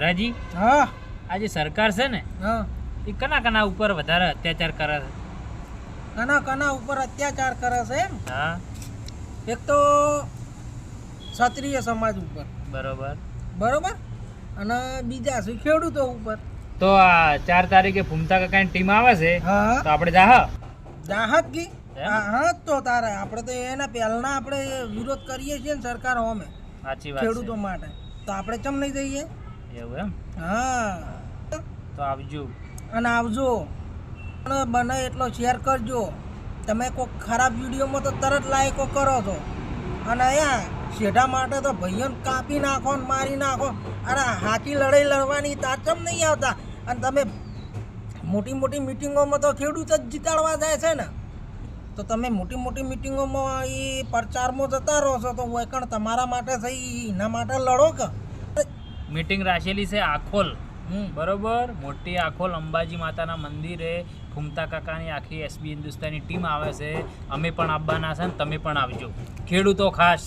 રાજી હા આજે સરકાર છે ને હા એ કના ઉપર વધારે અત્યાચાર કરે છે? કના ઉપર અત્યાચાર કરે છે એમ? હા એક તો ક્ષત્રિય સમાજ ઉપર, બરોબર. બરોબર, અને બીજા છે ખેડૂતો ઉપર. તો આ 4 તારીખે ફૂમતા કાકાની ટીમ આવે છે હા તો આપણે જાહ. જાહત કી એમ? હા તો તારે આપણે તો એના પહેલા આપણે વિરોધ કરીએ છીએ ને સરકાર અમે સાચી વાત ખેડૂતો છે. માટે, તો આપણે ચમ નહીં જઈએ? એવું એમ? હા તો આવજો. અને આવજો અને બને એટલો શેર કરજો. તમે કોઈ ખરાબ વિડીયોમાં તો તરત લાઈકો કરો છો, અને અહીંયા શેઢા માટે તો ભાઈઓને કાપી નાખો ને મારી નાખો. અરે હાથી લડાઈ લડવાની તાચમ નહીં આવતા, અને તમે મોટી મોટી મિટિંગોમાં તો ખેડૂત જ જીતાડવા જાય છે ને. તો તમે મોટી મોટી મિટિંગોમાં એ પ્રચારમાં જતા રહો છો, તો વૈકણ તમારા માટે થઈ એના માટે લડો કે. મીટિંગ રાખેલી છે આખોલ, બરોબર, મોટી આખોલ અંબાજી માતાના મંદિરે. ફૂમતા કાકાની આખી એસબી હિન્દુસ્તાની ટીમ આવે છે. અમે પણ આવવાના છે ને તમે પણ આવજો, ખેડૂતો ખાસ.